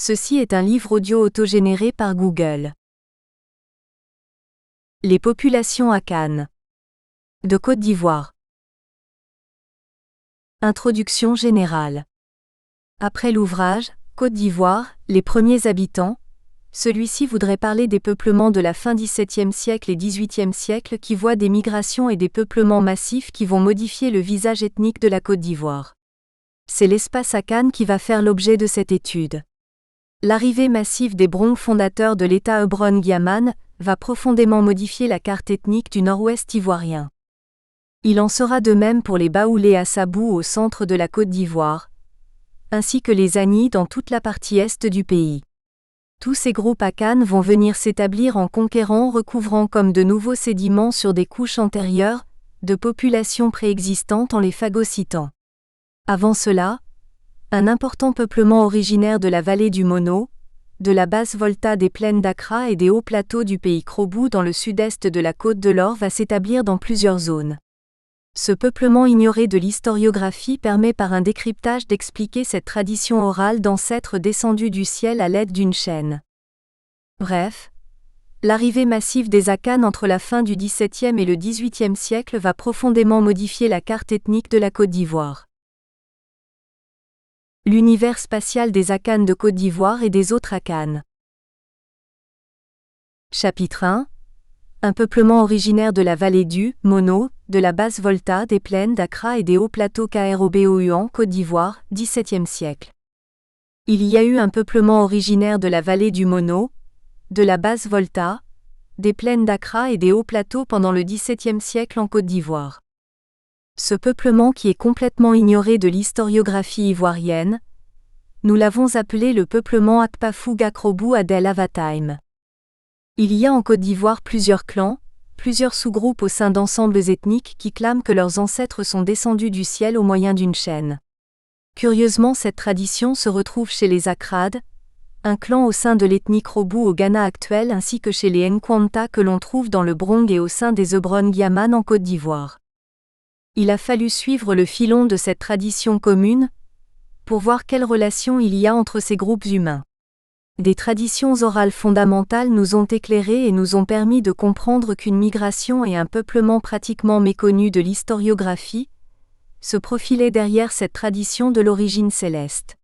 Ceci est un livre audio autogénéré par Google. Les populations Akan de Côte d'Ivoire. Introduction générale. Après l'ouvrage « Côte d'Ivoire, les premiers habitants », celui-ci voudrait parler des peuplements de la fin XVIIe siècle et XVIIIe siècle qui voient des migrations et des peuplements massifs qui vont modifier le visage ethnique de la Côte d'Ivoire. C'est l'espace Akan qui va faire l'objet de cette étude. L'arrivée massive des Brongs fondateurs de l'État Ebron-Guiaman va profondément modifier la carte ethnique du nord-ouest ivoirien. Il en sera de même pour les Baoulés à Sabou au centre de la Côte d'Ivoire, ainsi que les Ani dans toute la partie est du pays. Tous ces groupes Akan vont venir s'établir en conquérant, recouvrant comme de nouveaux sédiments sur des couches antérieures, de populations préexistantes en les phagocytant. Avant cela, un important peuplement originaire de la vallée du Mono, de la basse volta des plaines d'Accra et des hauts plateaux du pays Krobou dans le sud-est de la Côte de l'Or va s'établir dans plusieurs zones. Ce peuplement ignoré de l'historiographie permet par un décryptage d'expliquer cette tradition orale d'ancêtres descendus du ciel à l'aide d'une chaîne. Bref, l'arrivée massive des Akan entre la fin du XVIIe et le XVIIIe siècle va profondément modifier la carte ethnique de la Côte d'Ivoire. L'univers spatial des Akan de Côte d'Ivoire et des autres Akan. Chapitre 1. Un peuplement originaire de la vallée du Mono, de la basse volta des plaines d'Accra et des hauts plateaux Krobou Côte d'Ivoire, XVIIe siècle. Il y a eu un peuplement originaire de la vallée du Mono, de la basse volta, des plaines d'Accra et des hauts plateaux pendant le XVIIe siècle en Côte d'Ivoire. Ce peuplement qui est complètement ignoré de l'historiographie ivoirienne, nous l'avons appelé le peuplement Akpafou-Gakrobou Adel Avataim. Il y a en Côte d'Ivoire plusieurs clans, plusieurs sous-groupes au sein d'ensembles ethniques qui clament que leurs ancêtres sont descendus du ciel au moyen d'une chaîne. Curieusement, cette tradition se retrouve chez les Akrades, un clan au sein de l'ethnie Krobou au Ghana actuel ainsi que chez les Nkwanta que l'on trouve dans le Brong et au sein des Ebron-Guiaman en Côte d'Ivoire. Il a fallu suivre le filon de cette tradition commune pour voir quelle relation il y a entre ces groupes humains. Des traditions orales fondamentales nous ont éclairés et nous ont permis de comprendre qu'une migration et un peuplement pratiquement méconnu de l'historiographie se profilaient derrière cette tradition de l'origine céleste.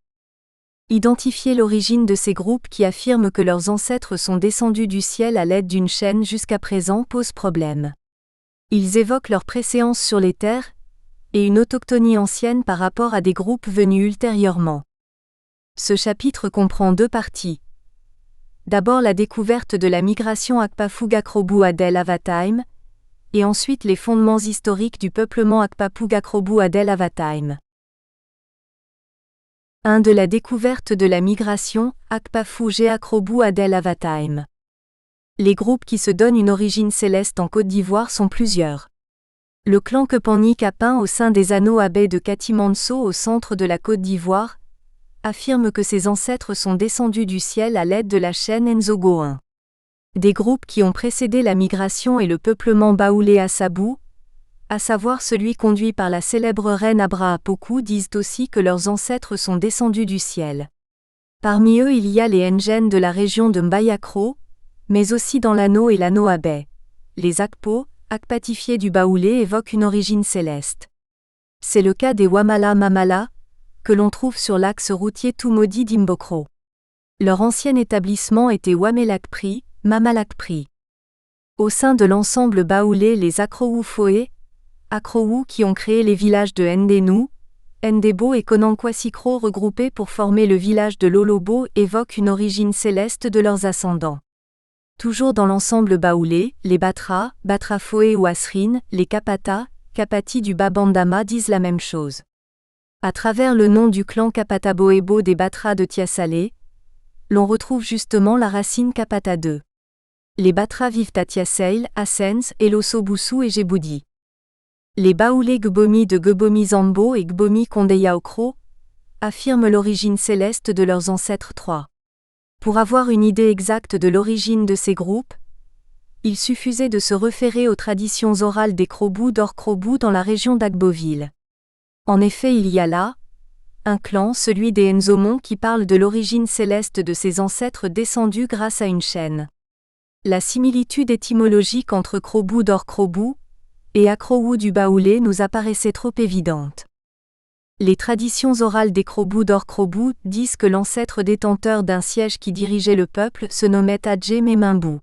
Identifier l'origine de ces groupes qui affirment que leurs ancêtres sont descendus du ciel à l'aide d'une chaîne jusqu'à présent pose problème. Ils évoquent leur préséance sur les terres et une autochtonie ancienne par rapport à des groupes venus ultérieurement. Ce chapitre comprend deux parties. D'abord la découverte de la migration Akpafou-Gakrobou Adel Avataim, et ensuite les fondements historiques du peuplement Akpafou-Gakrobou Adel Avataim. 1. De la découverte de la migration Akpafou-Gakrobou Adel Avataim. Les groupes qui se donnent une origine céleste en Côte d'Ivoire sont plusieurs. Le clan Kepani Kapin au sein des Anneaux Abbés de Katimanso au centre de la Côte d'Ivoire affirme que ses ancêtres sont descendus du ciel à l'aide de la chaîne Nzogo 1. Des groupes qui ont précédé la migration et le peuplement baoulé à Sabou, à savoir celui conduit par la célèbre reine Abra Apoku, disent aussi que leurs ancêtres sont descendus du ciel. Parmi eux il y a les Ngen de la région de Mbayakro, mais aussi dans l'Anneau et l'Anneau Abbé. Les Akpo, Akpatifiés du Baoulé évoquent une origine céleste. C'est le cas des Wamala Mamala, que l'on trouve sur l'axe routier Toumodi d'Imbokro. Leur ancien établissement était Wamelakpri, Mamalakpri. Au sein de l'ensemble baoulé, les Akrowou Foé, Akrowou qui ont créé les villages de Ndénou, Ndébo et Konankwassikro regroupés pour former le village de Lolobo évoquent une origine céleste de leurs ascendants. Toujours dans l'ensemble baoulé, les Batra, Batrafoé ou Asrine, les Kapata, Kapati du Babandama disent la même chose. À travers le nom du clan Kapataboebo des Batra de Tiasalé, l'on retrouve justement la racine Kapata 2. Les Batra vivent à Tiaseil, Assens, Eloso-Boussou et Géboudi. Les Baoulés Gbomi de Gbomi Zambo et Gbomi Kondeya-Okro affirment l'origine céleste de leurs ancêtres 3. Pour avoir une idée exacte de l'origine de ces groupes, il suffisait de se référer aux traditions orales des Krobou d'Or-Krobou dans la région d'Agboville. En effet, il y a là un clan, celui des Enzomon, qui parle de l'origine céleste de ses ancêtres descendus grâce à une chaîne. La similitude étymologique entre Krobu d'Or-Krobu et Akrowu du Baoulé nous apparaissait trop évidente. Les traditions orales des Krobu d'Or-Krobu disent que l'ancêtre détenteur d'un siège qui dirigeait le peuple se nommait Adje-Memimbu.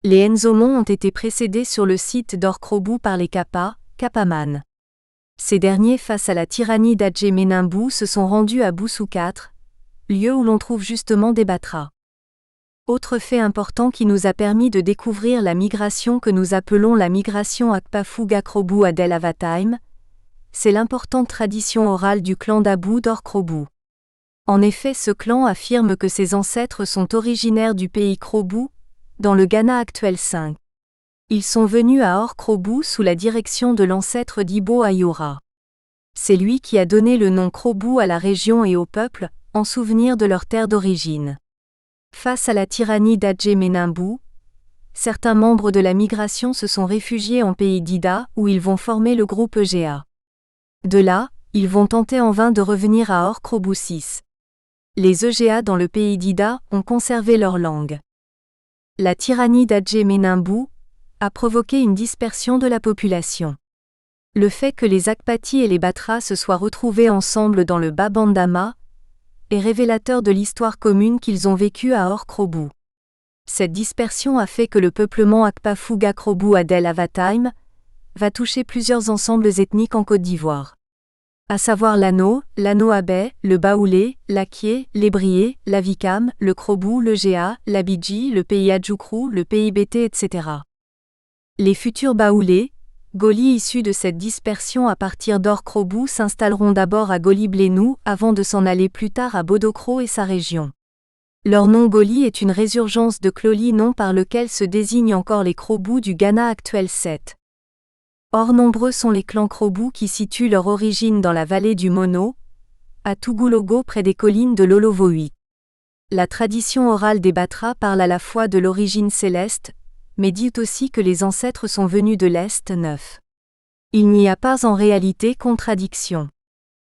Les Enzomon ont été précédés sur le site d'Or-Krobu par les Kappa, Kappaman. Ces derniers, face à la tyrannie d'Adje-Memimbu, se sont rendus à Boussou IV, lieu où l'on trouve justement des Batras. Autre fait important qui nous a permis de découvrir la migration que nous appelons la migration Akpafu-Gakrobu Adel Avatim, c'est l'importante tradition orale du clan d'Abou d'Or-Krobu. En effet, ce clan affirme que ses ancêtres sont originaires du pays Krobu, dans le Ghana actuel 5. Ils sont venus à Or-Krobu sous la direction de l'ancêtre d'Ibo Ayora. C'est lui qui a donné le nom Krobu à la région et au peuple, en souvenir de leur terre d'origine. Face à la tyrannie d'Adje-Memimbu, certains membres de la migration se sont réfugiés en pays d'Ida, où ils vont former le groupe EGA. De là, ils vont tenter en vain de revenir à Or-Krobu 6. Les EGA dans le pays d'Ida ont conservé leur langue. La tyrannie d'Adje-Memimbu a provoqué une dispersion de la population. Le fait que les Akpati et les Batras se soient retrouvés ensemble dans le Bas-Bandama est révélateur de l'histoire commune qu'ils ont vécue à Or-Krobu. Cette dispersion a fait que le peuplement Akpafu-Gakrobu Adel Avatim va toucher plusieurs ensembles ethniques en Côte d'Ivoire. À savoir l'Ano, l'Ano-Abé, le Baoulé, l'Akié, l'Ébrié, l'Avikam, le Krobu, le Géa, l'Abidji, le pays Adjoukrou, le pays Bété, etc. Les futurs Baoulés, Goli issus de cette dispersion à partir d'Or-Krobu s'installeront d'abord à Goli-Blénou avant de s'en aller plus tard à Bodokro et sa région. Leur nom Goli est une résurgence de Kloli, nom par lequel se désignent encore les Krobu du Ghana actuel 7. Or nombreux sont les clans Krobu qui situent leur origine dans la vallée du Mono, à Tougulogo près des collines de l'Olovoï. La tradition orale des Batras parle à la fois de l'origine céleste, mais dit aussi que les ancêtres sont venus de l'Est 9. Il n'y a pas en réalité contradiction.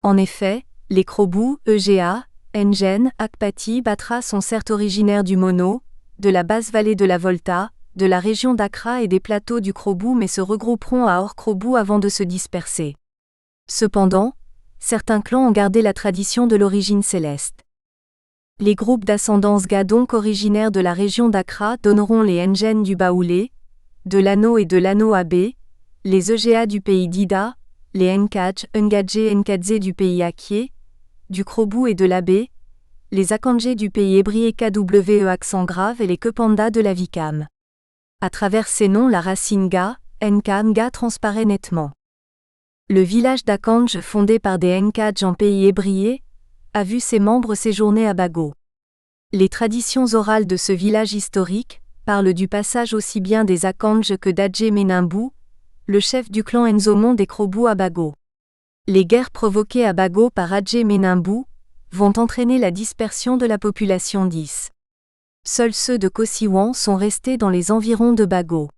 En effet, les Krobu, EGA, Ngen, Akpati, Batras sont certes originaires du Mono, de la basse vallée de la Volta, de la région d'Accra et des plateaux du Krobu, mais se regrouperont à Or-Krobu avant de se disperser. Cependant, certains clans ont gardé la tradition de l'origine céleste. Les groupes d'ascendance Ga, donc originaires de la région d'Accra, donneront les Ngen du Baoulé, de l'Ano et de l'Ano-Abé, les EGA du pays d'Ida, les Nkadj, Ngadje, Nkadze du pays Akié, du Krobu et de l'Abé, les Akandje du pays Ébrié KWE accent grave et les Kepanda de l'Avikam. À travers ces noms, la racine Ga, Nkam Ga transparaît nettement. Le village d'Akandj, fondé par des Nkadj en pays Ébrié, a vu ses membres séjourner à Bago. Les traditions orales de ce village historique parlent du passage aussi bien des Akandj que d'Adje-Memimbu, le chef du clan Enzomon des Krobu à Bago. Les guerres provoquées à Bago par Adje-Memimbu vont entraîner la dispersion de la population 10. Seuls ceux de Kosiwan sont restés dans les environs de Bago.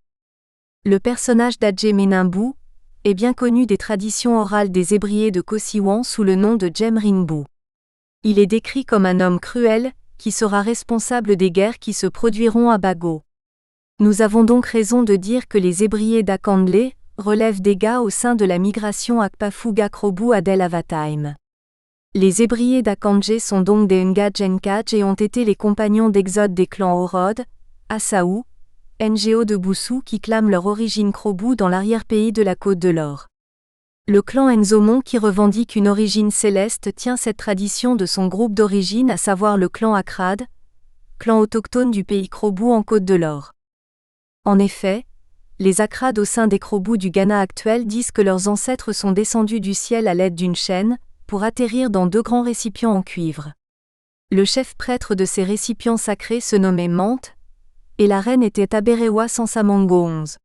Le personnage d'Adje-Memimbu est bien connu des traditions orales des Ébriés de Kosiwan sous le nom de Djemringbu. Il est décrit comme un homme cruel, qui sera responsable des guerres qui se produiront à Bago. Nous avons donc raison de dire que les Ébriés d'Akandlé relèvent des Ga au sein de la migration Akpafu-Gakrobu Adel Avatim. Les Ébriés d'Akandje sont donc des Nkadj Nkadj et ont été les compagnons d'exode des clans Orod, Assaou, Ngo de Boussou qui clament leur origine Krobu dans l'arrière-pays de la Côte de l'Or. Le clan Enzomon qui revendique une origine céleste tient cette tradition de son groupe d'origine, à savoir le clan Akrad, clan autochtone du pays Krobu en Côte de l'Or. En effet, les Akrad au sein des Krobu du Ghana actuel disent que leurs ancêtres sont descendus du ciel à l'aide d'une chaîne, pour atterrir dans 2 grands récipients en cuivre. Le chef prêtre de ces récipients sacrés se nommait Mante, et la reine était Aberewa Sansamango 11.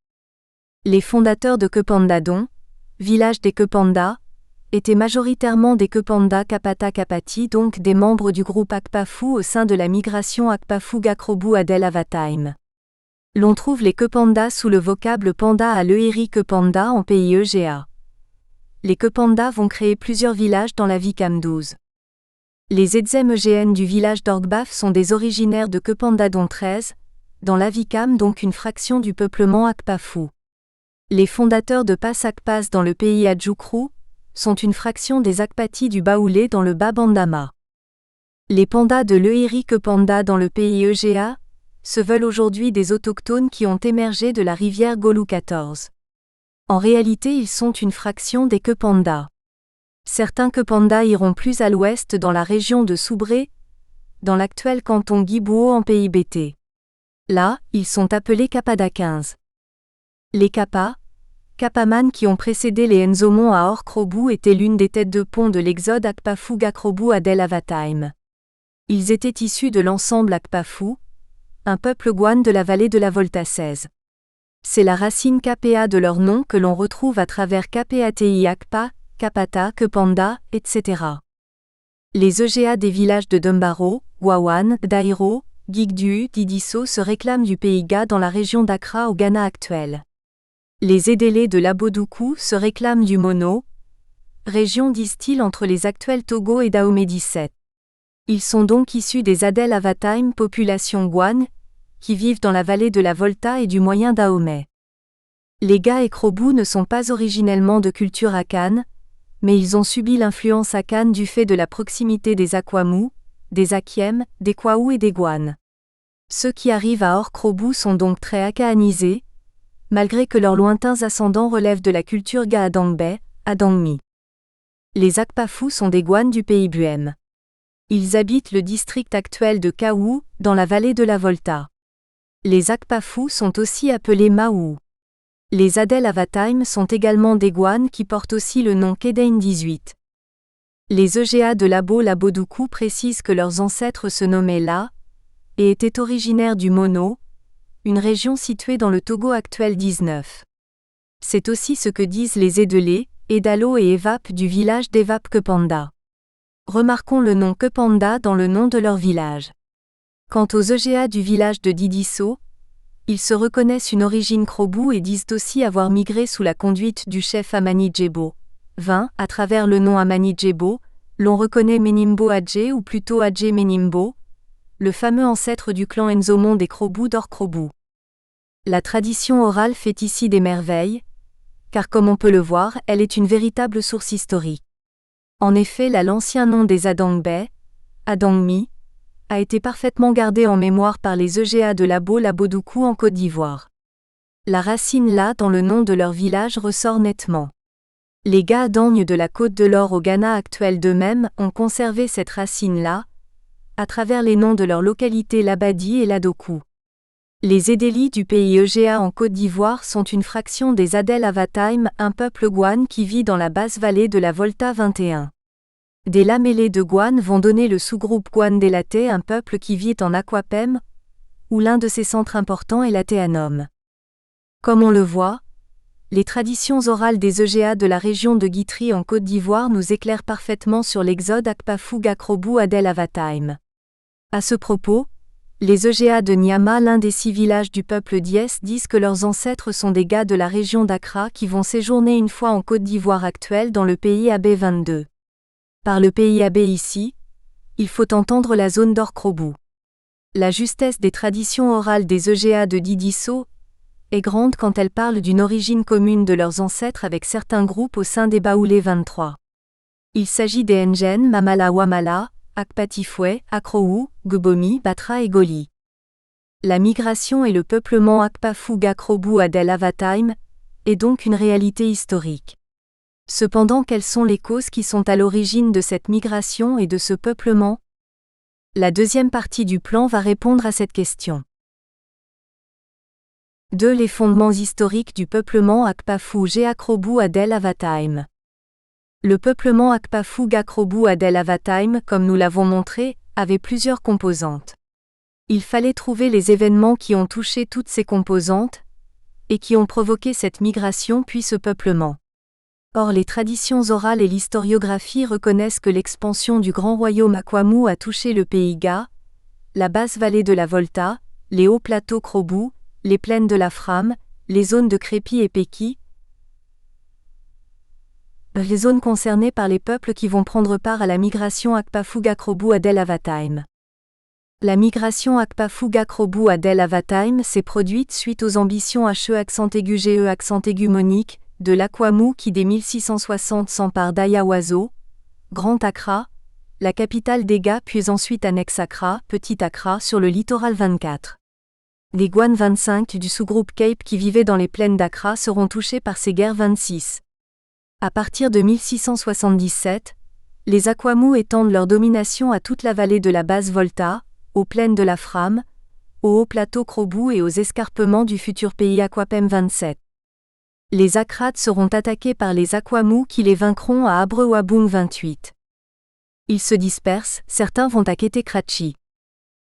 Les fondateurs de Kepandadon, village des Kepanda, étaient majoritairement des Kepanda Kapata Kapati, donc des membres du groupe Akpafu au sein de la migration Akpafu-Gakrobu Adel Avatim. L'on trouve les Kepanda sous le vocable panda à l'Eiri Kepanda en pays EGA. les Kepanda vont créer plusieurs villages dans la Vikam 12. Les Edzem-EGN du village d'Orgbaf sont des originaires de Kepanda dont 13, dans la Vikam donc une fraction du peuplement Akpafu. Les fondateurs de Pas Akpas dans le pays Adjoukrou sont une fraction des Akpati du Baoulé dans le Bas-Bandama. Les pandas de l'Eiri Kepanda dans le pays Egea se veulent aujourd'hui des autochtones qui ont émergé de la rivière Golou 14. En réalité, ils sont une fraction des Kepanda. Certains Kepanda iront plus à l'ouest dans la région de Soubré, dans l'actuel canton Guibouo en pays Bété. Là, ils sont appelés Kapada 15. Les Kapaman qui ont précédé les Nzomon à Orkrobu étaient l'une des têtes de pont de l'exode Akpafu Gakrobu Adel Avatim. Ils étaient issus de l'ensemble Akpafu, un peuple Gwan de la vallée de la Volta 16. C'est la racine Kapea de leur nom que l'on retrouve à travers Kapeati Akpa, Kapata, Kepanda, etc. Les Egea des villages de Dumbaro, Wawan, Dairo, Gigdu, Didiso se réclament du pays Ga dans la région d'Accra au Ghana actuel. Les Edélés de l'Abodoukou se réclament du Mono, région disent-ils entre les actuels Togo et Dahomey 17. Ils sont donc issus des Adel Avatim, population Gwan, qui vivent dans la vallée de la Volta et du moyen Dahomey. Les Ga et Krobu ne sont pas originellement de culture Akan, mais ils ont subi l'influence Akan du fait de la proximité des Akwamu, des Akiem, des Kwaou et des Gwan. Ceux qui arrivent à Orkrobu sont donc très akaanisés, malgré que leurs lointains ascendants relèvent de la culture Ga Adangbe, Adangmi. Les Akpafu sont des Gwan du pays Buem. Ils habitent le district actuel de Kaou, dans la vallée de la Volta. Les Akpafu sont aussi appelés Maou. Les Adel Avatim sont également des Gwan qui portent aussi le nom Kedain 18. Les Egea de l'Abodoukou précisent que leurs ancêtres se nommaient La, et étaient originaires du Mono, une région située dans le Togo actuel 19. C'est aussi ce que disent les Edélés, Edalo et Evap du village d'Evap Kepanda. Remarquons le nom Kepanda dans le nom de leur village. Quant aux Egea du village de Didiso, ils se reconnaissent une origine Krobu et disent aussi avoir migré sous la conduite du chef Amani Djebo. 20. À travers le nom Amani Djebo, l'on reconnaît Menimbo Adjé ou plutôt Adjé Menimbo, le fameux ancêtre du clan Nzomon des Krobu d'Orkrobu. La tradition orale fait ici des merveilles, car comme on peut le voir, elle est une véritable source historique. En effet, l'ancien nom des Adangbe, Adangmi, a été parfaitement gardé en mémoire par les Egea de l'Abodoukou en Côte d'Ivoire. La racine La dans le nom de leur village ressort nettement. Les Ga Adangme de la Côte de l'Or au Ghana actuel d'eux-mêmes ont conservé cette racine-là, à travers les noms de leurs localités Labadi et Ladokou. Les Edélis du pays Egea en Côte d'Ivoire sont une fraction des Adel Avatim, un peuple Gwan qui vit dans la basse vallée de la Volta 21. Des lamellés de Gwan vont donner le sous-groupe Gwan Délaté, un peuple qui vit en Aquapem, où l'un de ses centres importants est l'Atéanum. Comme on le voit, les traditions orales des Egea de la région de Guitry en Côte d'Ivoire nous éclairent parfaitement sur l'exode Akpafu Gakrobu Adel Avatim. À ce propos, les Egea de Nyama, l'un des 6 villages du peuple Diès, disent que leurs ancêtres sont des Ga de la région d'Accra qui vont séjourner une fois en Côte d'Ivoire actuelle dans le pays Abé 22. Par le pays Abé ici, il faut entendre la zone d'Orkrobu. La justesse des traditions orales des Egea de Didiso est grande quand elles parlent d'une origine commune de leurs ancêtres avec certains groupes au sein des Baoulé 23. Il s'agit des Ngen, Mamala Wamala, Akpatifoué, Akrou, Gbomi, Batra et Goli. La migration et le peuplement Akpafu Gakrobu Adel Avatim est donc une réalité historique. Cependant, quelles sont les causes qui sont à l'origine de cette migration et de ce peuplement ? La deuxième partie du plan va répondre à cette question. 2. Les fondements historiques du peuplement Akpafu Gakrobu Adel Avatim. Le peuplement Akpafu Gakrobu Adel Avatim, comme nous l'avons montré, avait plusieurs composantes. Il fallait trouver les événements qui ont touché toutes ces composantes, et qui ont provoqué cette migration puis ce peuplement. Or les traditions orales et l'historiographie reconnaissent que l'expansion du grand royaume Akwamu a touché le pays Ga, la basse vallée de la Volta, les hauts plateaux Krobu, les plaines de la Frame, les zones de Crépi et Péki. les zones concernées par les peuples qui vont prendre part à la migration Akpa-Fuga-Krobu Adel Avatheim. La migration Akpa-Fuga-Krobu Adel Avatheim s'est produite suite aux ambitions HE-GE monique de l'Akwamu qui dès 1660 s'empare d'Ayawaso, Grand Accra, la capitale d'Ega puis ensuite annexe Accra, Petit Accra sur le littoral 24. Les Gwan 25 du sous-groupe Cape qui vivaient dans les plaines d'Accra seront touchés par ces guerres 26. À partir de 1677, les Akwamu étendent leur domination à toute la vallée de la basse Volta, aux plaines de la Fram, au haut plateau Krobu et aux escarpements du futur pays Akwapem 27. Les Akrades seront attaqués par les Akwamu qui les vaincront à Abrewabung 28. Ils se dispersent, certains vont à Ketekrachi.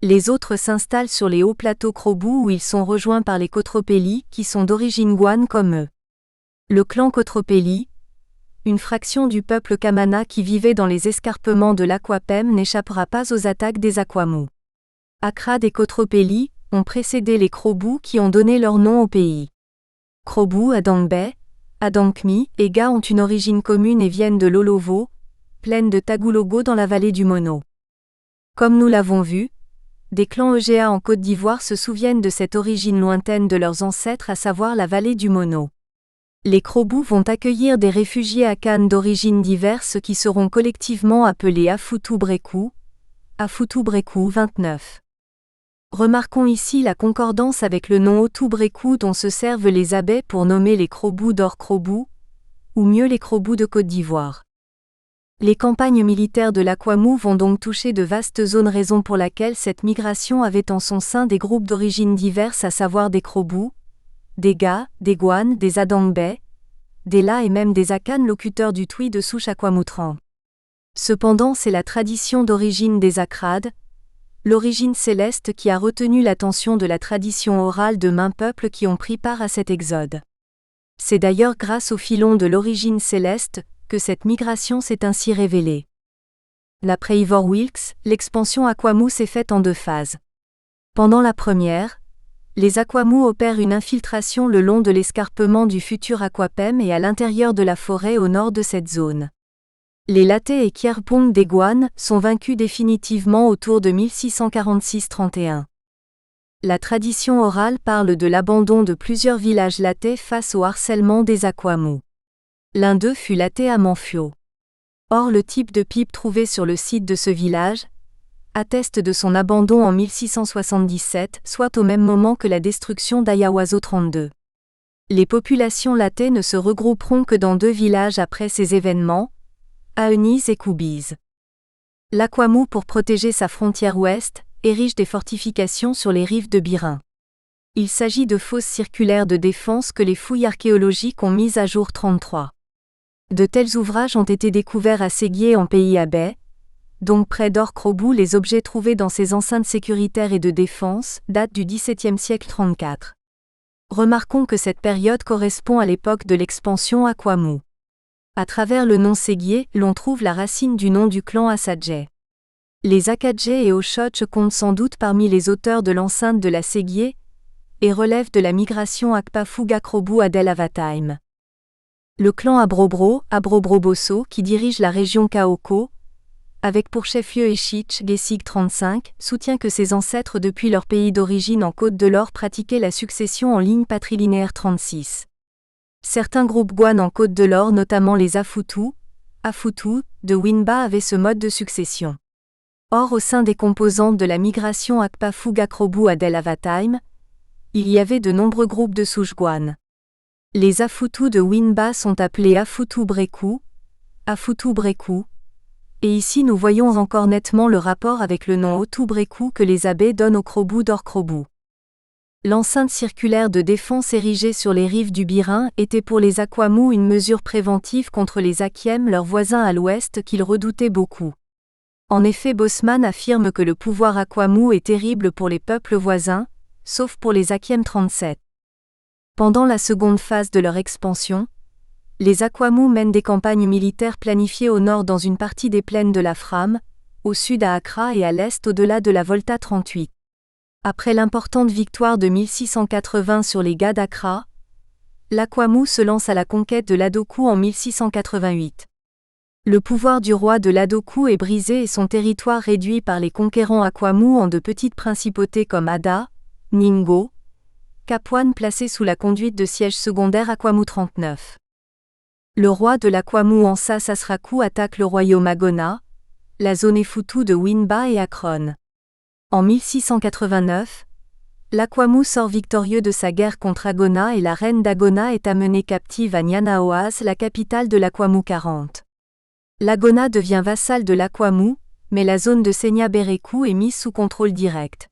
Les autres s'installent sur les hauts plateaux Krobu où ils sont rejoints par les Kotropeli qui sont d'origine Gwan comme eux. Le clan Kotropeli, une fraction du peuple Kamana qui vivait dans les escarpements de l'Akwapem n'échappera pas aux attaques des Akwamu. Akrad et Kotropeli ont précédé les Krobu qui ont donné leur nom au pays. Krobu, Adangbe, Adankmi et Ga ont une origine commune et viennent de l'Olovo, plaine de Tagulogo dans la vallée du Mono. Comme nous l'avons vu, des clans EGA en Côte d'Ivoire se souviennent de cette origine lointaine de leurs ancêtres à savoir la vallée du Mono. Les Krobu vont accueillir des réfugiés Akan d'origines diverses qui seront collectivement appelés Afutu Breku 29. Remarquons ici la concordance avec le nom Otu Breku dont se servent les Abais pour nommer les Krobu d'Or Krobu, ou mieux les Krobu de Côte d'Ivoire. Les campagnes militaires de l'Akwamu vont donc toucher de vastes zones, raison pour laquelle cette migration avait en son sein des groupes d'origines diverses à savoir des Krobu, des Ga, des Gwan, des Adangbe, des La et même des Akan locuteurs du Twi de souche Akwamutran. Cependant c'est la tradition d'origine des Akrades, l'origine céleste qui a retenu l'attention de la tradition orale de maints peuples qui ont pris part à cet exode. C'est d'ailleurs grâce au filon de l'origine céleste que cette migration s'est ainsi révélée. D'après Ivor Wilkes, l'expansion Akwamu s'est faite en deux phases. Pendant la première, les Akwamu opèrent une infiltration le long de l'escarpement du futur Akwapem et à l'intérieur de la forêt au nord de cette zone. Les Late et Kierpong des Gwan sont vaincus définitivement autour de 1646-31. La tradition orale parle de l'abandon de plusieurs villages Late face au harcèlement des Akwamu. L'un d'eux fut Late à Manfio. Or le type de pipe trouvé sur le site de ce village atteste de son abandon en 1677, soit au même moment que la destruction d'Ayawaso 32. Les populations Late ne se regrouperont que dans deux villages après ces événements, Aenis et Koubiz. L'Akwamu, pour protéger sa frontière ouest, érige des fortifications sur les rives de Birin. Il s'agit de fosses circulaires de défense que les fouilles archéologiques ont mises à jour 33. De tels ouvrages ont été découverts à Séguier en pays Abay, donc près d'Or Krobu. Les objets trouvés dans ces enceintes sécuritaires et de défense datent du XVIIe siècle 34. Remarquons que cette période correspond à l'époque de l'expansion Akwamu. À travers le nom Séguier, l'on trouve la racine du nom du clan Asadje. Les Akadje et Oshoch comptent sans doute parmi les auteurs de l'enceinte de la Séguier et relèvent de la migration Akpa-Fuga-Krobu Adel Avatheim. Le clan Abrobroboso, qui dirige la région Kaoko, avec pour chef-lieu Eshich Gesig 35, soutient que ses ancêtres depuis leur pays d'origine en Côte de l'Or pratiquaient la succession en ligne patrilinéaire 36. Certains groupes Gwan en Côte de l'Or, notamment les Afutu de Winba, avaient ce mode de succession. Or au sein des composantes de la migration Akpa-Fuga-Krobu Adel Avatheim, il y avait de nombreux groupes de souche Gwan. Les Afutu de Winba sont appelés Afutu Breku, et ici nous voyons encore nettement le rapport avec le nom Otu Breku que les Abais donnent au Krobu d'Or Krobu. L'enceinte circulaire de défense érigée sur les rives du Birin était pour les Akwamu une mesure préventive contre les Akiem, leurs voisins à l'ouest, qu'ils redoutaient beaucoup. En effet, Bosman affirme que le pouvoir Akwamu est terrible pour les peuples voisins, sauf pour les Akiem 37. Pendant la seconde phase de leur expansion, les Akwamu mènent des campagnes militaires planifiées au nord dans une partie des plaines de la Fram, au sud à Accra et à l'est au-delà de la Volta 38. Après l'importante victoire de 1680 sur les Ga d'Accra, l'Akwamu se lance à la conquête de l'Adoku en 1688. Le pouvoir du roi de l'Adoku est brisé et son territoire réduit par les conquérants Akwamu en de petites principautés comme Ada, Ningo, Kapwan placés sous la conduite de siège secondaire Akwamu 39. Le roi de l'Akwamu Ansa Sasraku attaque le royaume Agona, la zone Efutu de Winba et Akron. En 1689, l'Akwamu sort victorieux de sa guerre contre Agona et la reine d'Agona est amenée captive à Nyanaoaz, la capitale de l'Akwamu 40. L'Agona devient vassal de l'Akwamu, mais la zone de Senya Bereku est mise sous contrôle direct.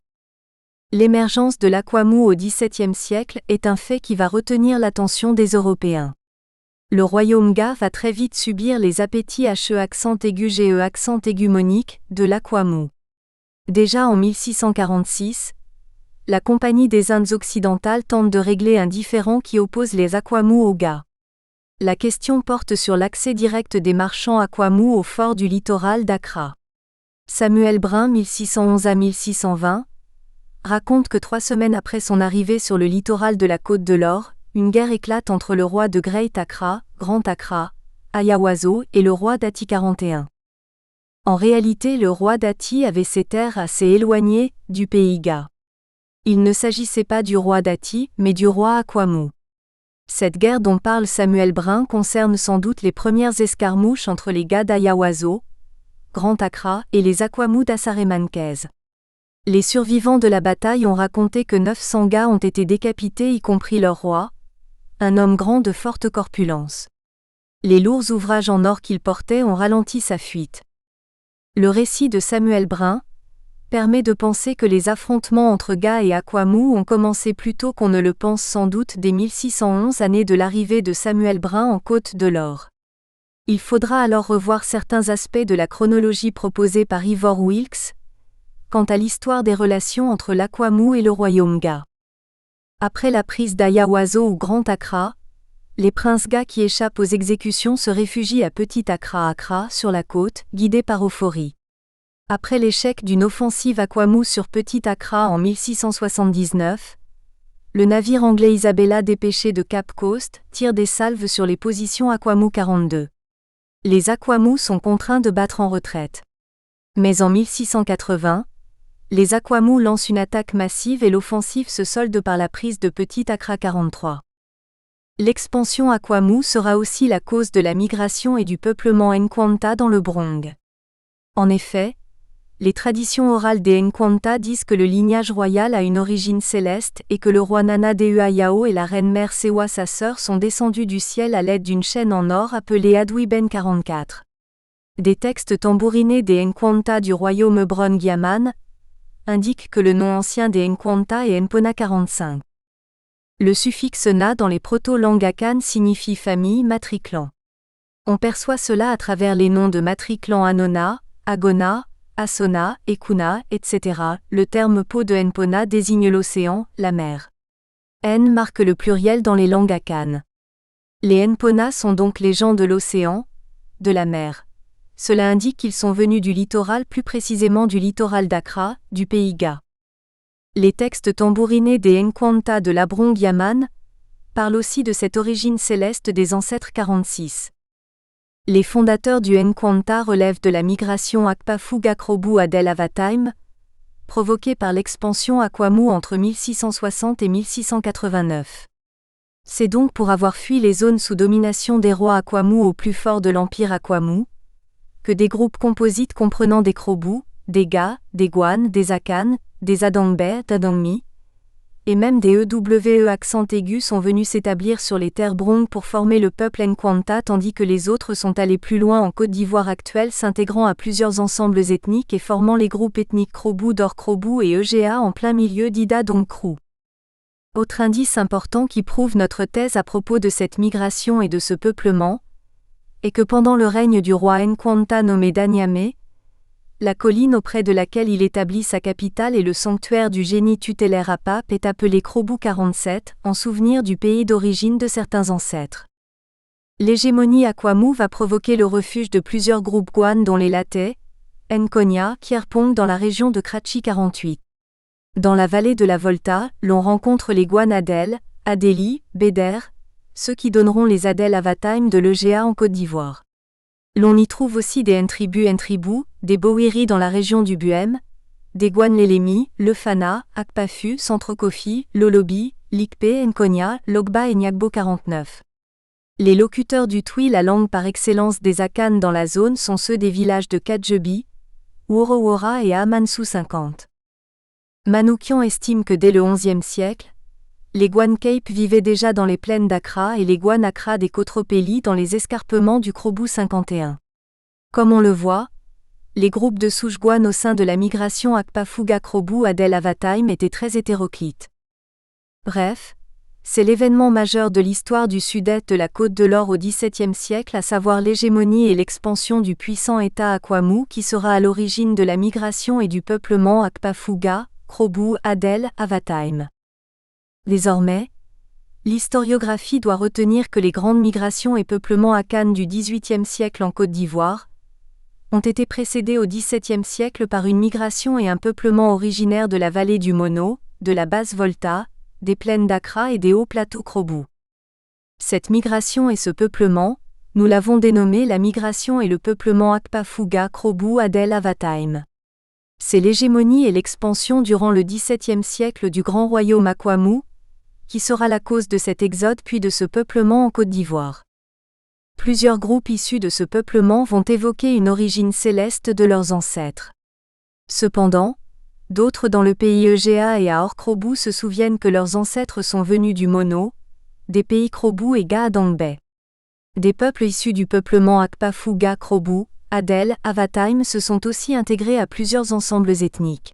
L'émergence de l'Akwamu au XVIIe siècle est un fait qui va retenir l'attention des Européens. Le royaume Ga va très vite subir les appétits HE accent aigu GE accent aigu monique de l'Akwamu. Déjà en 1646, la Compagnie des Indes occidentales tente de régler un différend qui oppose les Akwamu aux Ga. La question porte sur l'accès direct des marchands Akwamu au fort du littoral d'Accra. Samuel Brun 1611 à 1620 raconte que 3 semaines après son arrivée sur le littoral de la Côte de l'Or, une guerre éclate entre le roi de Great Accra, Grand Accra, Ayawaso et le roi d'Ati 41. En réalité, le roi d'Ati avait ses terres assez éloignées du pays Ga. Il ne s'agissait pas du roi d'Ati, mais du roi Akwamu. Cette guerre dont parle Samuel Brun concerne sans doute les premières escarmouches entre les Ga d'Ayawaso, Grand Accra et les Akwamu d'Assarémanquez. Les survivants de la bataille ont raconté que 900 Ga ont été décapités y compris leur roi, un homme grand de forte corpulence. Les lourds ouvrages en or qu'il portait ont ralenti sa fuite. Le récit de Samuel Brun permet de penser que les affrontements entre Ga et Akwamu ont commencé plus tôt qu'on ne le pense sans doute dès 1611 année de l'arrivée de Samuel Brun en Côte de l'Or. Il faudra alors revoir certains aspects de la chronologie proposée par Ivor Wilkes, quant à l'histoire des relations entre l'Akwamu et le royaume Ga. Après la prise d'Ayawaso ou Grand Accra, les princes Ga qui échappent aux exécutions se réfugient à Petit Accra sur la côte, guidés par Ofori. Après l'échec d'une offensive Akwamu sur Petit Accra en 1679, le navire anglais Isabella dépêché de Cap Coast tire des salves sur les positions Akwamu 42. Les Akwamu sont contraints de battre en retraite. Mais en 1680, les Akwamu lancent une attaque massive et l'offensive se solde par la prise de Petit Accra 43. L'expansion Akwamu sera aussi la cause de la migration et du peuplement Nkwanta dans le Brong. En effet, les traditions orales des Nkwanta disent que le lignage royal a une origine céleste et que le roi Nana Deu Ayao et la reine mère Sewa sa sœur sont descendus du ciel à l'aide d'une chaîne en or appelée Adwiben 44. Des textes tambourinés des Nkwanta du royaume Bron-Giaman indiquent que le nom ancien des Nkwanta est Npona 45. Le suffixe na dans les proto-langues Akan signifie famille, matriclan. On perçoit cela à travers les noms de matriclan Anona, Agona, Asona, Ekuna, etc. Le terme po de Npona désigne l'océan, la mer. N marque le pluriel dans les langues Akan. Les Npona sont donc les gens de l'océan, de la mer. Cela indique qu'ils sont venus du littoral, plus précisément du littoral d'Accra, du pays Ga. Les textes tambourinés des Nkwanta de l'Abrong-Yaman parlent aussi de cette origine céleste des ancêtres 46. Les fondateurs du Nkwanta relèvent de la migration Akpafu-Gakrobu à Del Avatime, provoquée par l'expansion Akwamu entre 1660 et 1689. C'est donc pour avoir fui les zones sous domination des rois Akwamu au plus fort de l'empire Akwamu, que des groupes composites comprenant des Krobu, des Ga, des Gwan, des Akan, des Adangbe, d'Adangmi, et même des EWE accent aigu sont venus s'établir sur les terres Brong pour former le peuple Nkwanta tandis que les autres sont allés plus loin en Côte d'Ivoire actuelle s'intégrant à plusieurs ensembles ethniques et formant les groupes ethniques Krobu d'Or Krobu et EGA en plein milieu d'Ida Dongkrou. Autre indice important qui prouve notre thèse à propos de cette migration et de ce peuplement, est que pendant le règne du roi Nkwanta nommé Danyame, la colline auprès de laquelle il établit sa capitale et le sanctuaire du génie tutélaire Apap est appelée Krobu 47, en souvenir du pays d'origine de certains ancêtres. L'hégémonie Akwamu va provoquer le refuge de plusieurs groupes Gwan dont les Laté, Nkonia, Kierpong dans la région de Kratchi 48. Dans la vallée de la Volta, l'on rencontre les Gwan Adel, Adélie, Béder, ceux qui donneront les Adel Avatime de l'EGA en Côte d'Ivoire. L'on y trouve aussi des Ntribu, des Bowiri dans la région du Buem, des Gwan-Lelemi, Lefana, Akpafu, Centre-Kofi, Lolobi, Likpe, Nkonia, Logba et Nyagbo 49. Les locuteurs du Twi, la langue par excellence des Akan dans la zone, sont ceux des villages de Kadjebi, Worowora et Amansou 50. Manoukian estime que dès le XIe siècle, les Gwan Cape vivaient déjà dans les plaines d'Accra et les Gwan Accra des Kotropeli dans les escarpements du Krobou 51. Comme on le voit, les groupes de souches Gwan au sein de la migration Akpafuga-Krobou Adel Avatime étaient très hétéroclites. Bref, c'est l'événement majeur de l'histoire du sud-est de la Côte de l'Or au XVIIe siècle, à savoir l'hégémonie et l'expansion du puissant État Akwamu qui sera à l'origine de la migration et du peuplement Akpafuga, Krobou, Adel, Avatime. Désormais, l'historiographie doit retenir que les grandes migrations et peuplements Akan du XVIIIe siècle en Côte d'Ivoire ont été précédés au XVIIe siècle par une migration et un peuplement originaire de la vallée du Mono, de la basse Volta, des plaines d'Accra et des hauts plateaux Krobou. Cette migration et ce peuplement, nous l'avons dénommé la migration et le peuplement Akpafuga Krobou Adel Avatime. C'est l'hégémonie et l'expansion durant le XVIIe siècle du grand royaume Akwamu qui sera la cause de cet exode puis de ce peuplement en Côte d'Ivoire. Plusieurs groupes issus de ce peuplement vont évoquer une origine céleste de leurs ancêtres. Cependant, d'autres dans le pays EGA et à Hors-Krobou se souviennent que leurs ancêtres sont venus du Mono, des pays Krobou et Ga-Adangbe. Des peuples issus du peuplement Akpafuga Krobou, Adel, Avatime se sont aussi intégrés à plusieurs ensembles ethniques.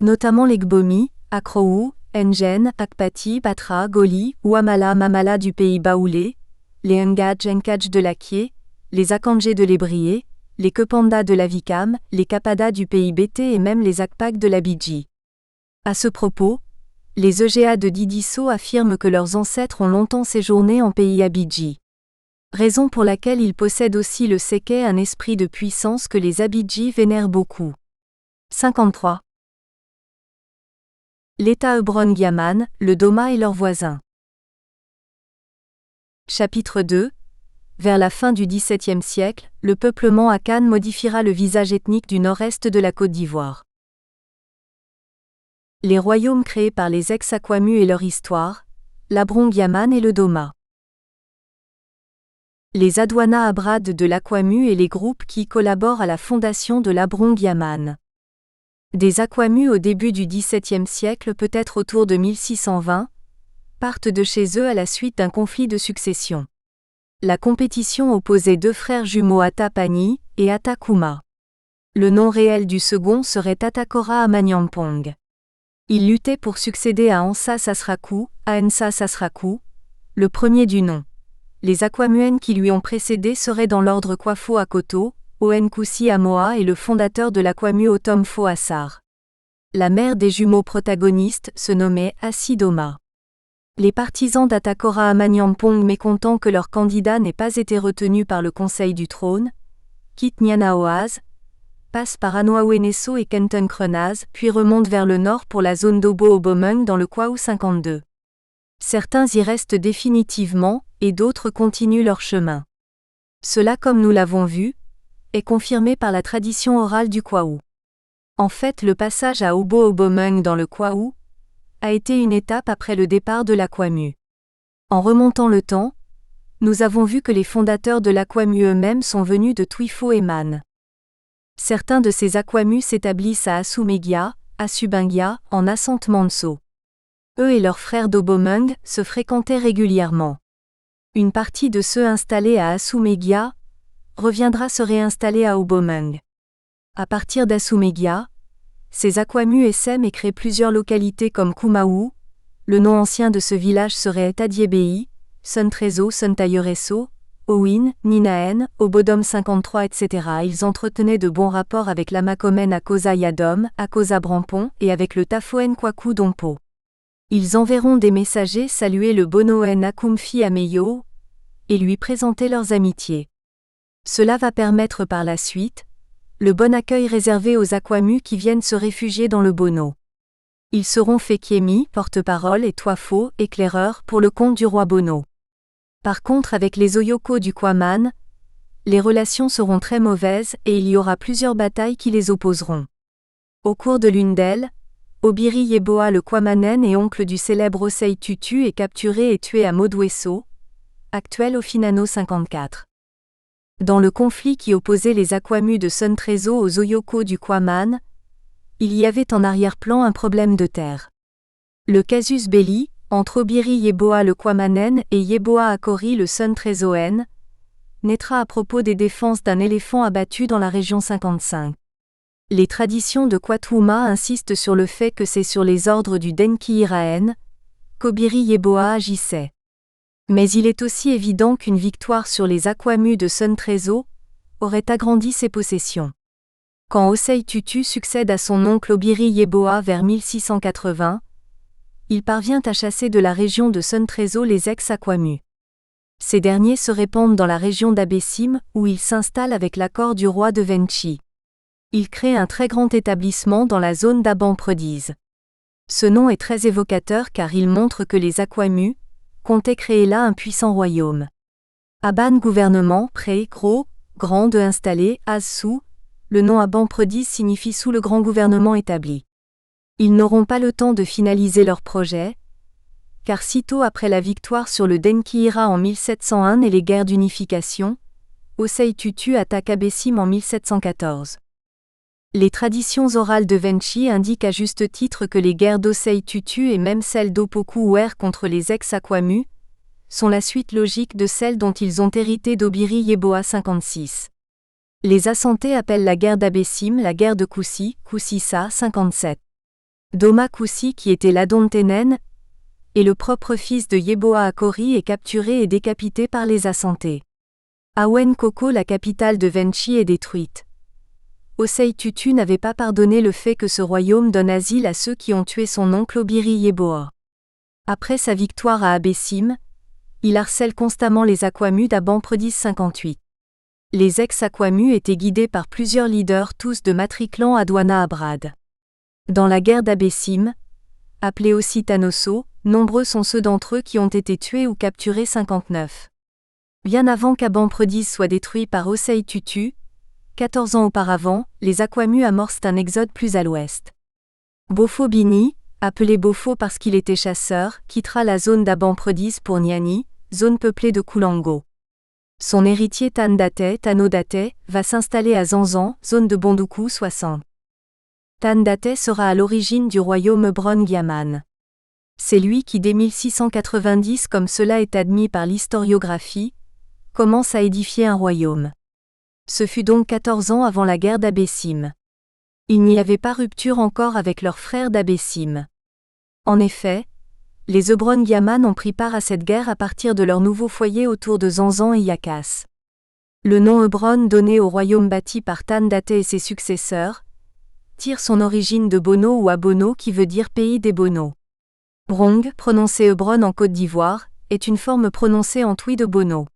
Notamment les Gbomi, Akrou, Ngen, Akpati, Batra, Goli, Ouamala, Mamala du pays Baoulé, les Ngaj de l'Akié, les Akandjé de l'Ébrié, les Kepanda de l'Avikam, les Kapada du pays Bété et même les Akpak de l'Abidji. À ce propos, les EGA de Didisso affirment que leurs ancêtres ont longtemps séjourné en pays Abidji. Raison pour laquelle ils possèdent aussi le Séké, un esprit de puissance que les Abidji vénèrent beaucoup. 53. L'État Hebron-Giaman, le Doma et leurs voisins. Chapitre 2. Vers la fin du XVIIe siècle, le peuplement Akan modifiera le visage ethnique du nord-est de la Côte d'Ivoire. Les royaumes créés par les ex-Akwamu et leur histoire, l'Abron-Giaman et le Doma. Les Adwana Abrad de l'Akwamu et les groupes qui collaborent à la fondation de l'Abron-Giaman. Des Akwamu au début du XVIIe siècle, peut-être autour de 1620, partent de chez eux à la suite d'un conflit de succession. La compétition opposait deux frères jumeaux Atapani et Atakuma. Le nom réel du second serait Atakora Amanyampong. Ils luttaient pour succéder à Ansa Sasraku, Ansa Sasraku, le premier du nom. Les Akwamuens qui lui ont précédé seraient dans l'ordre Kwafo Akoto, Oenkusi Amoa et le fondateur de l'Akwamu Otomfo Assar. La mère des jumeaux protagonistes se nommait Asidoma. Les partisans d'Atakora Amanyampong, mécontents que leur candidat n'ait pas été retenu par le Conseil du Trône, quittent Nyanaoaz, passent par Anoaweneso et Kenton Krenaz, puis remontent vers le nord pour la zone d'Obo-Obomeng dans le Kwaou 52. Certains y restent définitivement, et d'autres continuent leur chemin. Cela, comme nous l'avons vu, est confirmé par la tradition orale du Kwaou. En fait, le passage à Obo-Obomeng dans le Kwaou a été une étape après le départ de l'Akwamu. En remontant le temps, nous avons vu que les fondateurs de l'Akwamu eux-mêmes sont venus de Twifo et Man. Certains de ces Akwamu s'établissent à Asumegia, Asubingia, en Assante Manso. Eux et leurs frères d'Obomeng se fréquentaient régulièrement. Une partie de ceux installés à Asumegia reviendra se réinstaller à Obomeng. À partir d'Asumegia, ces Akwamu essaiment et créent plusieurs localités comme Kumaou. Le nom ancien de ce village serait Tadiebei, Suntrezo, Suntayereso, Owin, Ninaen, Obodom 53, etc. Ils entretenaient de bons rapports avec l'Amakomen Akosa Yadom, Akosa Brampon et avec le Tafoen Kwaku Dompo. Ils enverront des messagers saluer le Bonoen Akumfi Ameyo et lui présenter leurs amitiés. Cela va permettre par la suite le bon accueil réservé aux Akwamu qui viennent se réfugier dans le Bono. Ils seront Fekiemi, porte-parole, et Twafo, éclaireur, pour le compte du roi Bono. Par contre, avec les Oyoko du Kwaman, les relations seront très mauvaises et il y aura plusieurs batailles qui les opposeront. Au cours de l'une d'elles, Obiri Yeboah le Kwamanen et oncle du célèbre Osei Tutu est capturé et tué à Modweso, actuel Ofinano 54. Dans le conflit qui opposait les Akwamu de Sun Trezo aux Oyoko du Kwaman, il y avait en arrière-plan un problème de terre. Le casus belli, entre Obiri Yeboah le Kwamanen et Yeboah Akori le Sun Trezoen, naîtra à propos des défenses d'un éléphant abattu dans la région 55. Les traditions de Kwatuma insistent sur le fait que c'est sur les ordres du Denki Iraen qu'Obiri Yeboah agissait. Mais il est aussi évident qu'une victoire sur les Akwamu de Sun Trezo aurait agrandi ses possessions. Quand Osei Tutu succède à son oncle Obiri Yeboah vers 1680, il parvient à chasser de la région de Sun Trezo les ex-Akwamu. Ces derniers se répandent dans la région d'Abessim où ils s'installent avec l'accord du roi de Venchi. Il crée un très grand établissement dans la zone d'Aban-Prediz. Ce nom est très évocateur car il montre que les Akwamu comptaient créer là un puissant royaume. Aban gouvernement, pré, gros, grand de installé, as-sous, le nom Aban-Prediz signifie sous le grand gouvernement établi. Ils n'auront pas le temps de finaliser leur projet, car sitôt après la victoire sur le Denki-Ira en 1701 et les guerres d'unification, Osei Tutu attaque Abessim en 1714. Les traditions orales de Venchi indiquent à juste titre que les guerres d'Osei Tutu et même celles d'Opoku-Uer contre les ex-Akwamu sont la suite logique de celles dont ils ont hérité d'Obiri Yeboah 56. Les Assantés appellent la guerre d'Abessim la guerre de Koussi, Koussissa 57. Doma Koussi qui était l'Adontenen, et le propre fils de Yeboah Akori est capturé et décapité par les Assantés. Awen Koko, la capitale de Venchi, est détruite. Osei Tutu n'avait pas pardonné le fait que ce royaume donne asile à ceux qui ont tué son oncle Obiri Yeboah. Après sa victoire à Abessim, il harcèle constamment les Akwamu d'Aban-Prediz 58. Les ex-Akwamu étaient guidés par plusieurs leaders tous de Matriclan à Douana Abrad. Dans la guerre d'Abessim, appelée aussi Tanoso, nombreux sont ceux d'entre eux qui ont été tués ou capturés 59. Bien avant qu'Aban-Prediz soit détruit par Osei Tutu, 14 ans auparavant, les Akwamu amorcent un exode plus à l'ouest. Bofo Bini, appelé Bofo parce qu'il était chasseur, quittera la zone d'Aban-Prediz pour Niani, zone peuplée de Koulango. Son héritier Tandate, Tanodate, va s'installer à Zanzan, zone de Bonduku 60. Tandate sera à l'origine du royaume Ebron-Gyaman. C'est lui qui dès 1690, comme cela est admis par l'historiographie, commence à édifier un royaume. Ce fut donc 14 ans avant la guerre d'Abessim. Il n'y avait pas rupture encore avec leurs frères d'Abessim. En effet, les Ebron-Gyaman ont pris part à cette guerre à partir de leur nouveau foyer autour de Zanzan et Yakas. Le nom Hebron donné au royaume bâti par Tandate et ses successeurs tire son origine de Bono ou Abono qui veut dire pays des Bono. Brong, prononcé Hebron en Côte d'Ivoire, est une forme prononcée en Twi de Bono.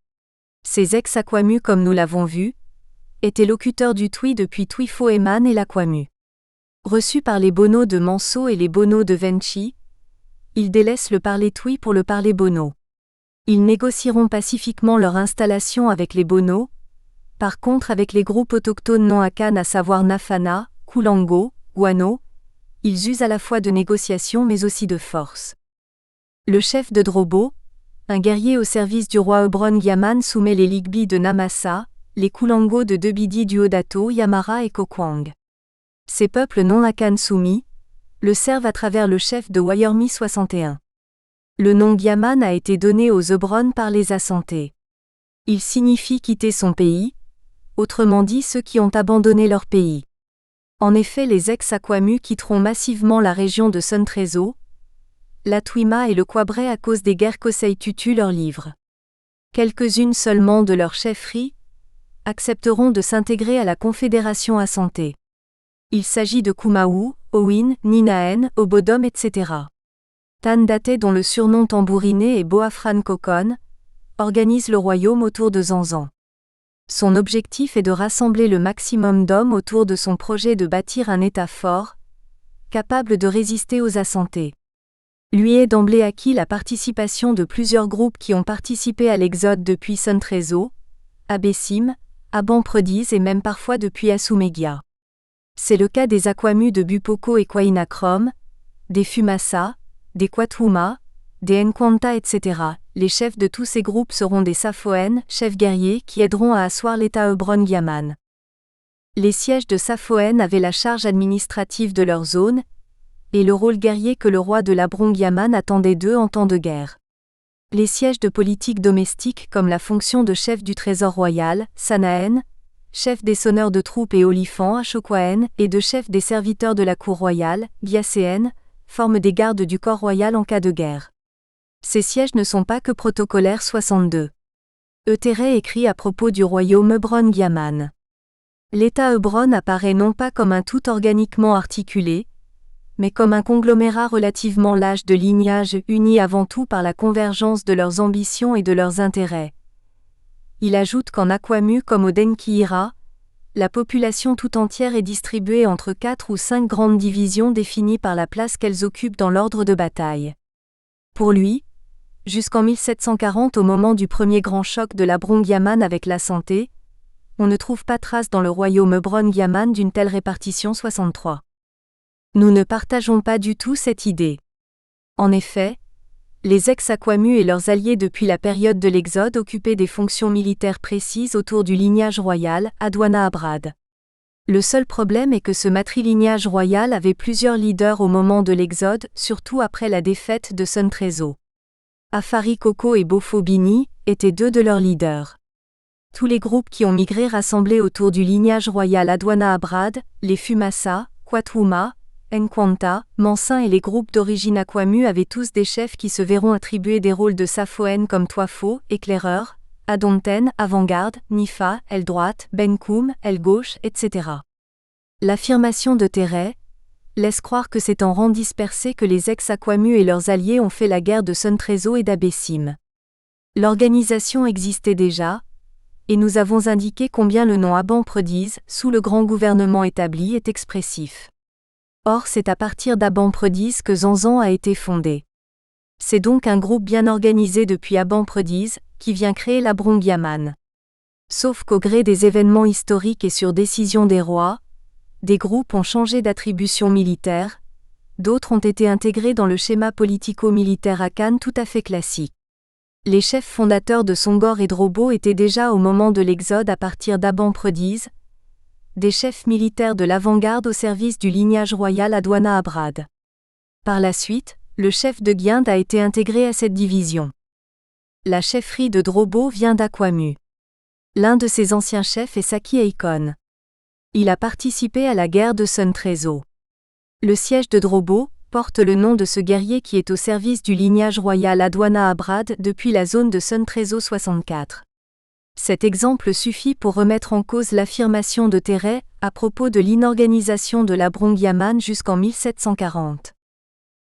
Ces ex-Akwamu, comme nous l'avons vu, étaient locuteurs du Twi depuis Twifo Eman et l'Akwamu. Reçus par les Bono de Manso et les Bono de Venchi, ils délaissent le parler Twi pour le parler Bono. Ils négocieront pacifiquement leur installation avec les Bono, par contre avec les groupes autochtones non Akan à savoir Nafana, Koulango, Guano, ils usent à la fois de négociation mais aussi de force. Le chef de Drobo, un guerrier au service du roi Ebron-Gyaman soumet les Ligbi de Namasa, les Koulango de Debidi du Odato, Yamara et Kokwang. Ces peuples non Akan soumis le servent à travers le chef de Wayormi 61. Le nom Gyaman a été donné aux Ebron par les Assantés. Il signifie quitter son pays, autrement dit ceux qui ont abandonné leur pays. En effet, les ex-Akwamu quitteront massivement la région de Sun Trezo, la Twima et le Kwabre à cause des guerres qu'Osei Tutu leur livre. Quelques-unes seulement de leurs chefferies accepteront de s'intégrer à la Confédération Assantée. Il s'agit de Kumaou, Owin, Ninaen, Obodom etc. Tandate, dont le surnom tambouriné est Boafran Kokon, organise le royaume autour de Zanzan. Son objectif est de rassembler le maximum d'hommes autour de son projet de bâtir un État fort, capable de résister aux Assantés. Lui est d'emblée acquis la participation de plusieurs groupes qui ont participé à l'exode depuis Sontrezo, Abessim, Abamprediz et même parfois depuis Asumegia. C'est le cas des Aquamu de Bupoko et Kwainakrom, des Fumasa, des Kwatwuma, des Nkwanta etc. Les chefs de tous ces groupes seront des Safoen, chefs guerriers qui aideront à asseoir l'État Hebron Yaman. Les sièges de Safoen avaient la charge administrative de leur zone, et le rôle guerrier que le roi de l'Abrong Yaman attendait d'eux en temps de guerre. Les sièges de politique domestique comme la fonction de chef du trésor royal, Sanaen, chef des sonneurs de troupes et olifants, Ashokwaen, et de chef des serviteurs de la cour royale, Giacéen, forment des gardes du corps royal en cas de guerre. Ces sièges ne sont pas que protocolaires 62. Eutere écrit à propos du royaume Hebron Yaman. L'État Hebron apparaît non pas comme un tout organiquement articulé, mais comme un conglomérat relativement large de lignages unis avant tout par la convergence de leurs ambitions et de leurs intérêts. Il ajoute qu'en Aquamu comme au Denkyira, la population tout entière est distribuée entre 4 ou 5 grandes divisions définies par la place qu'elles occupent dans l'ordre de bataille. Pour lui, jusqu'en 1740 au moment du premier grand choc de l'Abrong Yaman avec la santé, on ne trouve pas trace dans le royaume Hebron Yaman d'une telle répartition 63. Nous ne partageons pas du tout cette idée. En effet, les ex-Aquamu et leurs alliés depuis la période de l'Exode occupaient des fonctions militaires précises autour du lignage royal, Adwana Abrad. Le seul problème est que ce matrilignage royal avait plusieurs leaders au moment de l'Exode, surtout après la défaite de Sontrezo. Afari Koko et Bofo Bini étaient deux de leurs leaders. Tous les groupes qui ont migré rassemblés autour du lignage royal Adwana Abrad, les Fumasa, Kwatwuma, Nkwanta, Mansin et les groupes d'origine Aquamu avaient tous des chefs qui se verront attribuer des rôles de Safoen comme Toifo, éclaireur, Adonten, avant-garde, Nifa, aile droite, Benkoum, aile gauche, etc. L'affirmation de Terray laisse croire que c'est en rang dispersé que les ex-Aquamu et leurs alliés ont fait la guerre de Sontrezo et d'Abessim. L'organisation existait déjà, et nous avons indiqué combien le nom Abamprediz, sous le grand gouvernement établi, est expressif. Or c'est à partir d'Abamprediz que Zanzan a été fondé. C'est donc un groupe bien organisé depuis Abamprediz, qui vient créer l'Abrong Yaman. Sauf qu'au gré des événements historiques et sur décision des rois, des groupes ont changé d'attribution militaire, d'autres ont été intégrés dans le schéma politico-militaire Akan tout à fait classique. Les chefs fondateurs de Songor et Drobo étaient déjà au moment de l'exode à partir d'Abamprediz, des chefs militaires de l'avant-garde au service du lignage royal Adwana Abrad. Par la suite, le chef de Guind a été intégré à cette division. La chefferie de Drobo vient d'Akwamu. L'un de ses anciens chefs est Saki Eikon. Il a participé à la guerre de Sontrezo. Le siège de Drobo porte le nom de ce guerrier qui est au service du lignage royal Adwana Abrad depuis la zone de Sontrezo 64. Cet exemple suffit pour remettre en cause l'affirmation de Terray à propos de l'inorganisation de l'Abrong Yaman jusqu'en 1740.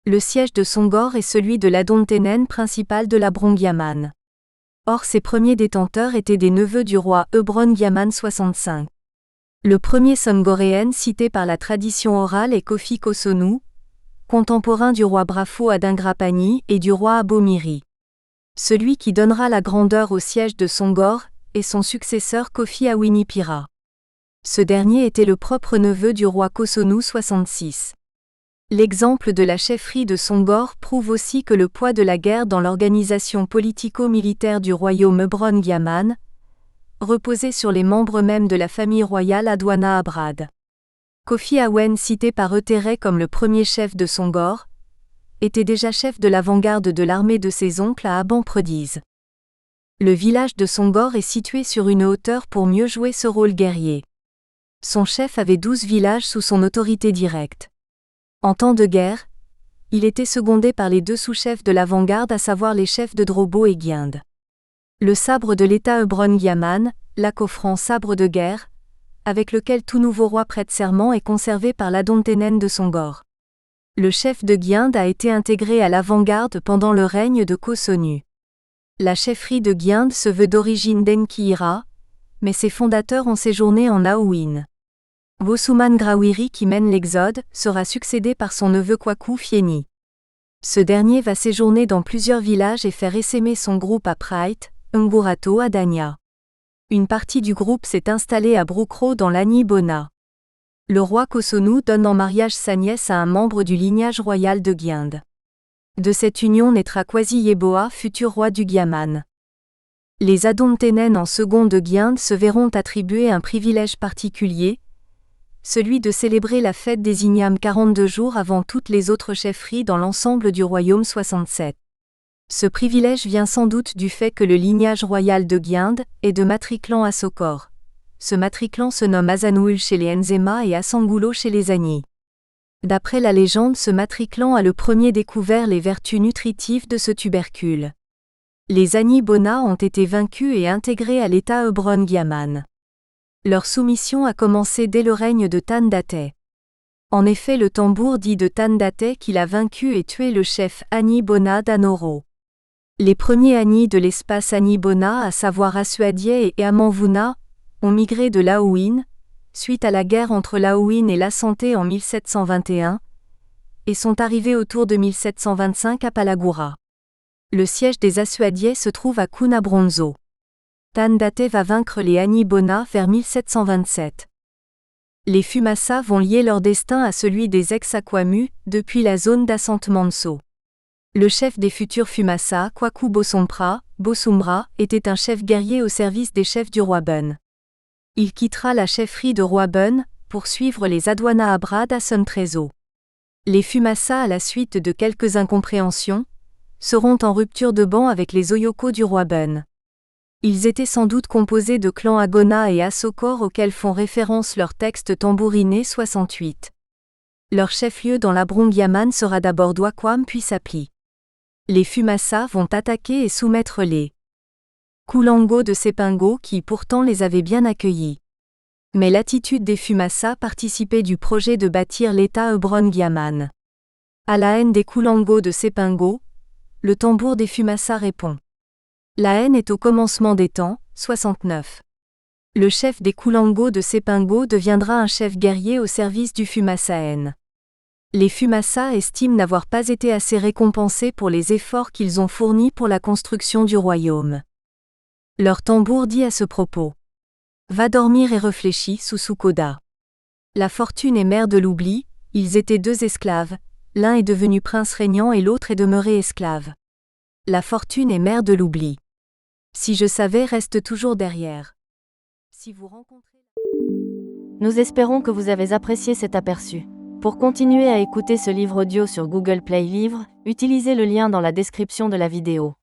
Le siège de Songor est celui de l'Adontenen principal de l'Abrong Yaman. Or ses premiers détenteurs étaient des neveux du roi Hebron Yaman 65. Le premier Songoréen cité par la tradition orale est Kofi Kosonu, contemporain du roi Brafo Adingrapani et du roi Abomiri. Celui qui donnera la grandeur au siège de Songor est son successeur Kofi Awinipira. Ce dernier était le propre neveu du roi Kosonu 66. L'exemple de la chefferie de Songor prouve aussi que le poids de la guerre dans l'organisation politico-militaire du royaume Hebron Yaman reposait sur les membres mêmes de la famille royale Adwana Abrad. Kofi Awen, cité par Eutere comme le premier chef de Songor, était déjà chef de l'avant-garde de l'armée de ses oncles à Abamprediz. Le village de Songor est situé sur une hauteur pour mieux jouer ce rôle guerrier. Son chef avait 12 villages sous son autorité directe. En temps de guerre, il était secondé par les deux sous-chefs de l'avant-garde, à savoir les chefs de Drobo et Guind. Le sabre de l'État Hebron Yaman, l'acofran sabre de guerre, avec lequel tout nouveau roi prête serment, est conservé par l'Adontenen de Songor. Le chef de Guind a été intégré à l'avant-garde pendant le règne de Kosonu. La chefferie de Guind se veut d'origine d'Enkiira, mais ses fondateurs ont séjourné en Aouin. Wosuman Grawiri, qui mène l'exode, sera succédé par son neveu Kwaku Fieni. Ce dernier va séjourner dans plusieurs villages et faire essaimer son groupe à Prite, Ngurato à Danya. Une partie du groupe s'est installée à Broukro dans l'Ani Bona. Le roi Kosonu donne en mariage sa nièce à un membre du lignage royal de Gyinde. De cette union naîtra Kwasi Yeboah, futur roi du Gyaman. Les Adomtenen en second de Gyinde se verront attribuer un privilège particulier, celui de célébrer la fête des Ignames 42 jours avant toutes les autres chefferies dans l'ensemble du royaume 67. Ce privilège vient sans doute du fait que le lignage royal de Gyinde est de matriclan à Sokor. Ce matriclan se nomme Azanouul chez les Nzema et Asangulo chez les Agni. D'après la légende, ce matriclan a le premier découvert les vertus nutritives de ce tubercule. Les Agni Bona ont été vaincus et intégrés à l'état Hebron Gyaman. Leur soumission a commencé dès le règne de Tandate. En effet, le tambour dit de Tandate qu'il a vaincu et tué le chef Agni Bona d'Anoro. Les premiers Agni de l'espace Agni Bona, à savoir Asuadie et Amanvuna, ont migré de Laouin, suite à la guerre entre Laouin et la Santé en 1721, et sont arrivés autour de 1725 à Palagura. Le siège des Asuadiais se trouve à Kunabronzo. Tandate va vaincre les Agni Bona vers 1727. Les Fumasa vont lier leur destin à celui des ex-Akwamu, depuis la zone d'Assantemanso. Le chef des futurs Fumasa, Kwaku Bosumbra, était un chef guerrier au service des chefs du roi Bun. Il quittera la chefferie de roi Bun, pour suivre les Adwana Abrad à Suntrezo. Les Fumasa, à la suite de quelques incompréhensions, seront en rupture de ban avec les Oyoko du roi Bun. Ils étaient sans doute composés de clans Agona et Asokor auxquels font référence leurs textes tambourinés 68. Leur chef-lieu dans l'Abron Gyaman sera d'abord Dwakwam puis Sapli. Les Fumasa vont attaquer et soumettre les Kulango de Sepingo qui pourtant les avaient bien accueillis. Mais l'attitude des Fumasa participait du projet de bâtir l'État Hebron Gyaman. À la haine des Kulango de Sepingo, le tambour des Fumasa répond. La haine est au commencement des temps, 69. Le chef des Kulango de Sepingo deviendra un chef guerrier au service du Fumasaen. Les Fumasa estiment n'avoir pas été assez récompensés pour les efforts qu'ils ont fournis pour la construction du royaume. Leur tambour dit à ce propos. Va dormir et réfléchis, Susukoda. La fortune est mère de l'oubli, ils étaient deux esclaves, l'un est devenu prince régnant et l'autre est demeuré esclave. La fortune est mère de l'oubli. Si je savais reste toujours derrière. Si vous rencontrez... Nous espérons que vous avez apprécié cet aperçu. Pour continuer à écouter ce livre audio sur Google Play Livres, utilisez le lien dans la description de la vidéo.